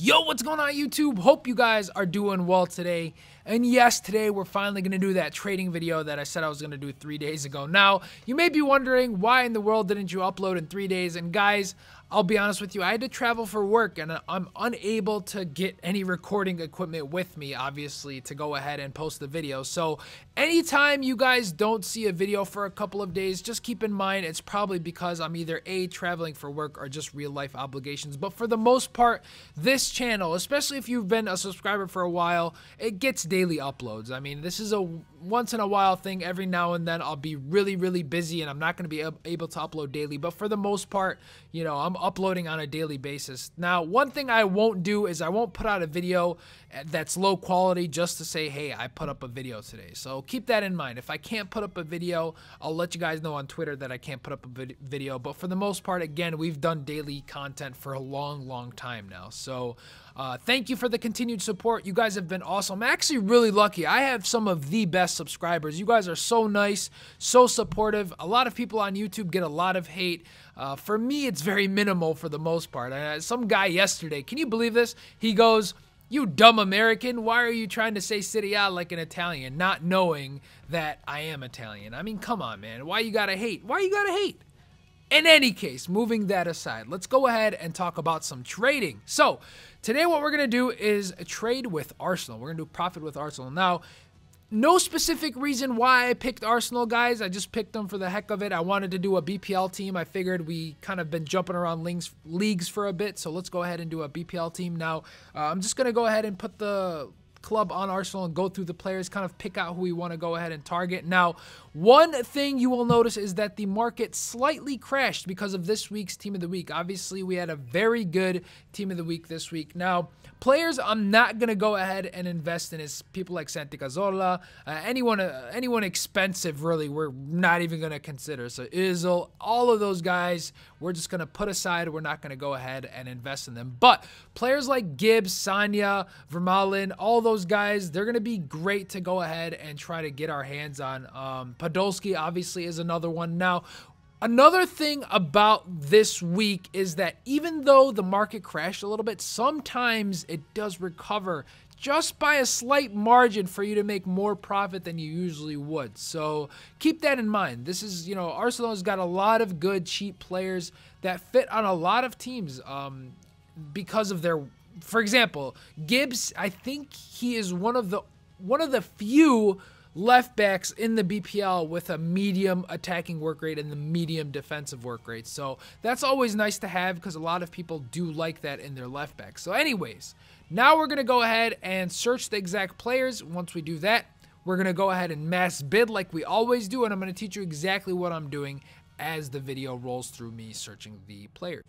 Yo, what's going on YouTube? Hope you guys are doing well today. And yes, today we're finally going to do that trading video that I said I was going to do 3 days ago. Now, you may be wondering, why in the world didn't you upload in 3 days? And guys, I'll be honest with you, I had to travel for work and I'm unable to get any recording equipment with me, obviously, to go ahead and post the video. So anytime you guys don't see a video for a couple of days, just keep in mind it's probably because I'm either A, traveling for work or just real life obligations. But for the most part, this channel, especially if you've been a subscriber for a while, it gets daily uploads. I mean, this is a once in a while thing. Every now and then I'll be really busy and I'm not going to be able to upload daily. But for the most part, you know, I'm uploading on a daily basis. Now, one thing I won't do is I won't put out a video that's low quality just to say, hey, I put up a video today. So keep that in mind. If I can't put up a video, I'll let you guys know on Twitter that I can't put up a video. But for the most part, again, we've done daily content for a long time now. So thank you for the continued support. You guys have been awesome. I'm actually really lucky. I have some of the best subscribers. You guys are so nice, so supportive. A lot of people on YouTube get a lot of hate. For me, it's very minimal for the most part. Some guy yesterday, can you believe this? He goes, "You dumb American, why are you trying to say Serie A like an Italian, not knowing that I am Italian?" I mean, come on, man. Why you gotta hate? Why you gotta hate? In any case, moving that aside, let's go ahead and talk about some trading. So today what we're going to do is a trade with Arsenal. We're going to do profit with Arsenal. Now, no specific reason why I picked Arsenal, guys. I just picked them for the heck of it. I wanted to do a BPL team. I figured we kind of been jumping around leagues for a bit, so let's go ahead and do a BPL team. Now, I'm just going to go ahead and put the club on Arsenal and go through the players, kind of pick out who we want to go ahead and target. Now, one thing you will notice is that the market slightly crashed because of this week's Team of the Week. Obviously, we had a very good Team of the Week this week. Now, players I'm not going to go ahead and invest in is people like Santi Cazorla, anyone expensive, really, we're not even going to consider. So Özil, all of those guys, we're just going to put aside. We're not going to go ahead and invest in them. But players like Gibbs, Sanya, Vermaelen, all those guys, they're going to be great to go ahead and try to get our hands on. Podolski obviously is another one. Now, another thing about this week is that even though the market crashed a little bit, sometimes it does recover just by a slight margin for you to make more profit than you usually would. So keep that in mind. This is, you know, Arsenal has got a lot of good, cheap players that fit on a lot of teams because of their, for example, Gibbs, I think he is one of the few left backs in the BPL with a medium attacking work rate and the medium defensive work rate. So that's always nice to have because a lot of people do like that in their left back. So anyways, now we're going to go ahead and search the exact players. Once we do that, we're going to go ahead and mass bid like we always do. And I'm going to teach you exactly what I'm doing as the video rolls through me searching the players.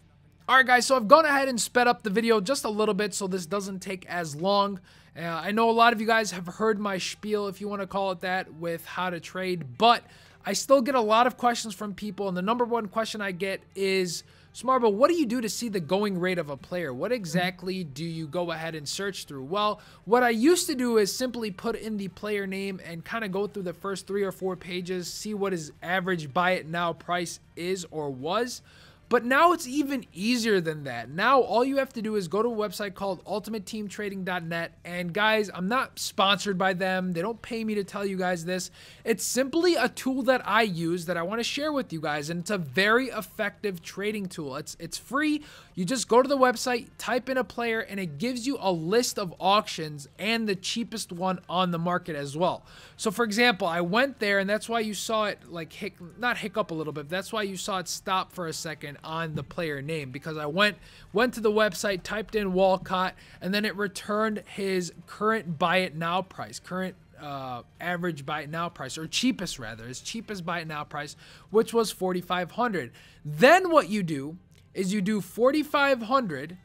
Alright guys, so I've gone ahead and sped up the video just a little bit so this doesn't take as long. I know a lot of you guys have heard my spiel, if you want to call it that, with how to trade, but I still get a lot of questions from people, and the number one question I get is, Smarbo, what do you do to see the going rate of a player? What exactly do you go ahead and search through? Well, what I used to do is simply put in the player name and kind of go through the first 3 or 4 pages, see what his average buy it now price is or was. But now it's even easier than that. Now all you have to do is go to a website called ultimateteamtrading.net. And guys, I'm not sponsored by them. They don't pay me to tell you guys this. It's simply a tool that I use that I want to share with you guys. And it's a very effective trading tool. It's free. You just go to the website, type in a player, and it gives you a list of auctions and the cheapest one on the market as well. So for example, I went there, and that's why you saw it like not hiccup a little bit. That's why you saw it stop for a second on the player name, because I went to the website, typed in Walcott, and then it returned his current buy it now price, current average buy it now price, or cheapest rather, his cheapest buy it now price, which was 4,500. Then what you do is you do 4,500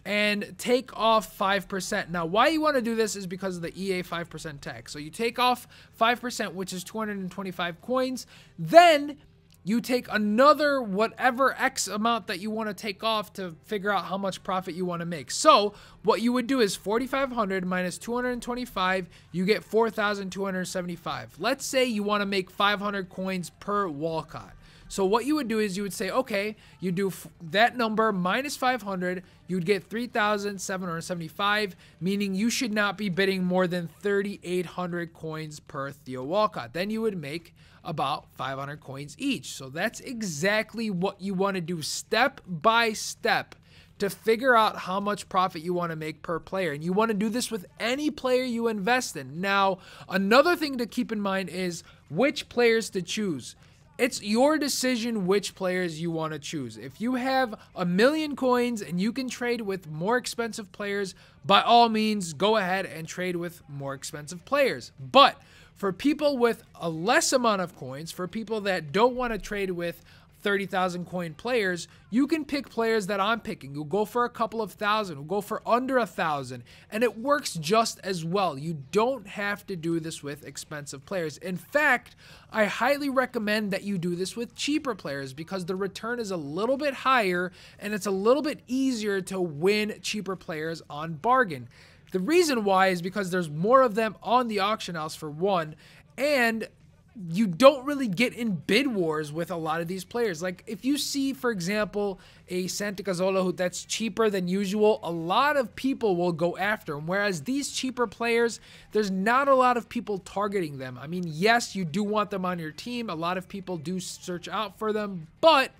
and take off 5%. Now, why you want to do this is because of the EA 5% tax. So you take off 5%, which is 225 coins. Then you take another whatever X amount that you want to take off to figure out how much profit you want to make. So what you would do is 4,500 minus 225, you get 4,275. Let's say you want to make 500 coins per Walcott. So what you would do is you would say, okay, you do that number minus 500, you'd get 3,775, meaning you should not be bidding more than 3,800 coins per Theo Walcott. Then you would make about 500 coins each. So that's exactly what you want to do step by step to figure out how much profit you want to make per player. And you want to do this with any player you invest in. Now, another thing to keep in mind is which players to choose. It's your decision which players you want to choose. If you have 1,000,000 coins and you can trade with more expensive players, by all means, go ahead and trade with more expensive players. But for people with a less amount of coins, for people that don't want to trade with 30,000 coin players, you can pick players that I'm picking. You'll go for a couple of thousand, you'll go for under 1,000, and it works just as well. You don't have to do this with expensive players. In fact, I highly recommend that you do this with cheaper players because the return is a little bit higher and it's a little bit easier to win cheaper players on bargain. The reason why is because there's more of them on the auction house for one, and you don't really get in bid wars with a lot of these players. Like if you see, for example, a Santi Cazorla that's cheaper than usual, a lot of people will go after him. Whereas these cheaper players, there's not a lot of people targeting them. I mean, yes, you do want them on your team. A lot of people do search out for them, but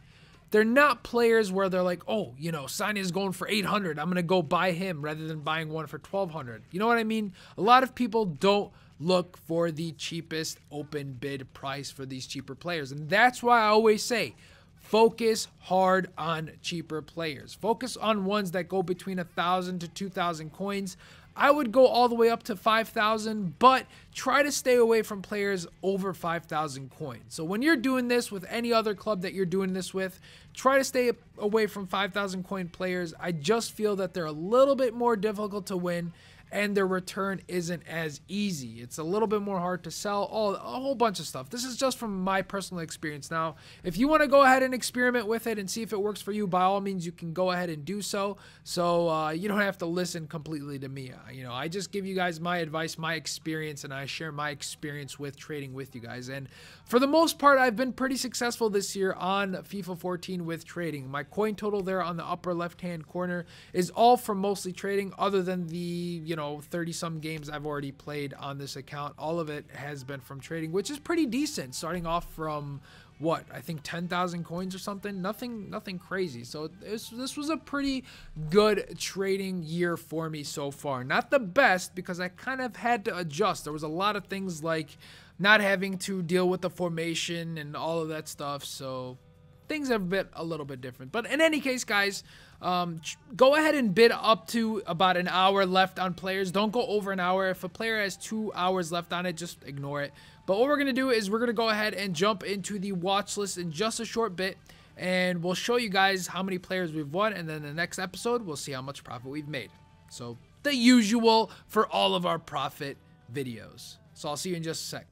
they're not players where they're like, oh, you know, Sani is going for 800. I'm going to go buy him rather than buying one for 1,200. You know what I mean? A lot of people don't look for the cheapest open bid price for these cheaper players. And that's why I always say, focus hard on cheaper players. Focus on ones that go between 1,000 to 2,000 coins. I would go all the way up to 5,000, but try to stay away from players over 5,000 coins. So when you're doing this with any other club that you're doing this with, try to stay away from 5,000 coin players. I just feel that they're a little bit more difficult to win and their return isn't as easy. It's a little bit more hard to sell, a whole bunch of stuff. This is just from my personal experience. Now, if you want to go ahead and experiment with it and see if it works for you, by all means, you can go ahead and do so. So you don't have to listen completely to me. You know, I just give you guys my advice, my experience, and I share my experience with trading with you guys. And for the most part, I've been pretty successful this year on FIFA 14 with trading. My coin total there on the upper left-hand corner is all from mostly trading, other than the, 30-some games I've already played on this account. All of it has been from trading, which is pretty decent, starting off from what, I think 10,000 coins or something. Nothing crazy. So this was a pretty good trading year for me so far. Not the best, because I kind of had to adjust. There was a lot of things like not having to deal with the formation and all of that stuff, so things have been a little bit different. But in any case, guys, go ahead and bid up to about an hour left on players. Don't go over an hour. If a player has 2 hours left on it, just ignore it. But what we're going to do is we're going to go ahead and jump into the watch list in just a short bit, and we'll show you guys how many players we've won, and then the next episode we'll see how much profit we've made. So the usual for all of our profit videos. So I'll see you in just a sec.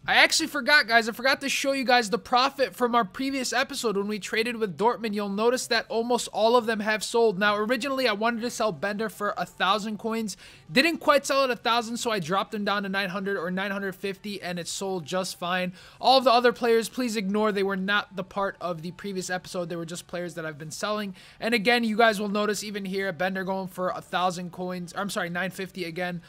I actually forgot, guys. I forgot to show you guys the profit from our previous episode when we traded with Dortmund. You'll notice that almost all of them have sold. Now, originally, I wanted to sell Bender for 1,000 coins. Didn't quite sell at 1,000, so I dropped him down to 900 or 950, and it sold just fine. All of the other players, please ignore. They were not the part of the previous episode. They were just players that I've been selling. And again, you guys will notice even here, Bender going for 1,000 coins. Or, I'm sorry, 950 again.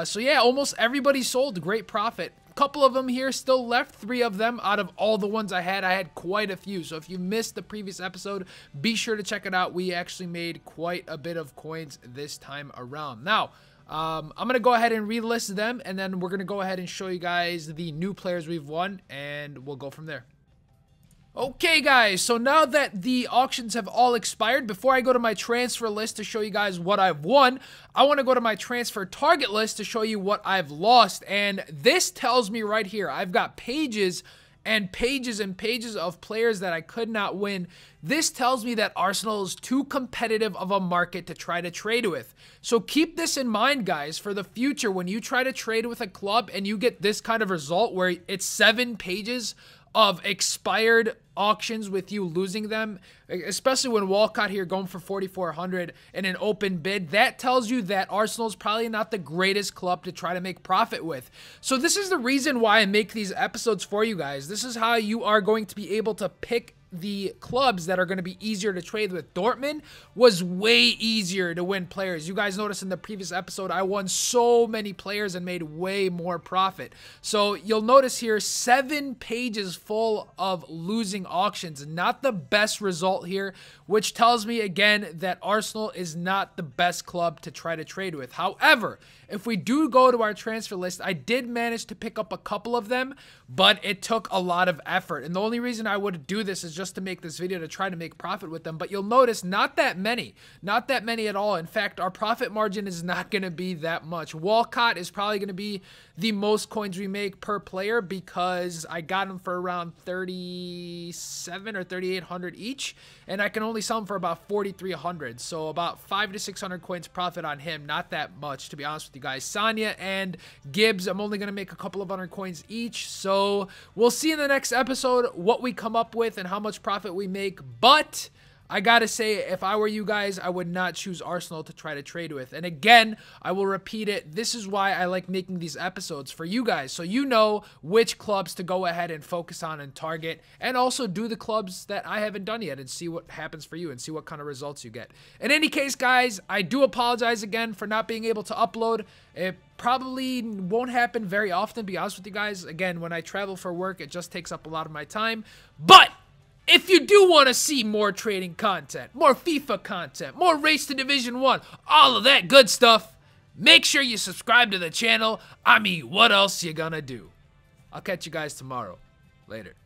So yeah, almost everybody sold. Great profit. Couple of them here still left, 3 of them out of all the ones I had quite a few. So if you missed the previous episode, be sure to check it out. We actually made quite a bit of coins this time around. Now, I'm going to go ahead and relist them, and then we're going to go ahead and show you guys the new players we've won, and we'll go from there. Okay, guys, so now that the auctions have all expired, before I go to my transfer list to show you guys what I've won, I want to go to my transfer target list to show you what I've lost. And this tells me right here, I've got pages and pages and pages of players that I could not win. This tells me that Arsenal is too competitive of a market to try to trade with. So keep this in mind, guys, for the future. When you try to trade with a club and you get this kind of result where it's 7 pages of expired auctions with you losing them, especially when Walcott here going for 4,400 in an open bid. That tells you that Arsenal's probably not the greatest club to try to make profit with. So this is the reason why I make these episodes for you guys. This is how you are going to be able to pick the clubs that are going to be easier to trade with. Dortmund was way easier to win players. You guys noticed in the previous episode, I won so many players and made way more profit. So you'll notice here, 7 pages full of losing auctions. Not the best result here, which tells me again that Arsenal is not the best club to try to trade with. However, if we do go to our transfer list, I did manage to pick up a couple of them, but it took a lot of effort. And the only reason I would do this is just to make this video to try to make profit with them. But you'll notice not that many at all. In fact, our profit margin is not going to be that much. Walcott is probably going to be the most coins we make per player because I got him for around 37 or 3,800 each, and I can only sell him for about 4,300. So about 500 to 600 coins profit on him. Not that much, to be honest with you guys. Sanya and Gibbs, I'm only going to make a couple of hundred coins each. So we'll see in the next episode what we come up with and how much profit we make. But I gotta say, if I were you guys, I would not choose Arsenal to try to trade with. And again, I will repeat it. This is why I like making these episodes for you guys, so you know which clubs to go ahead and focus on and target, and also do the clubs that I haven't done yet and see what happens for you and see what kind of results you get. In any case, guys, I do apologize again for not being able to upload. It probably won't happen very often, to be honest with you guys. Again, when I travel for work, it just takes up a lot of my time. But if you do want to see more trading content, more FIFA content, more Race to Division 1, all of that good stuff, make sure you subscribe to the channel. I mean, what else you gonna do? I'll catch you guys tomorrow. Later.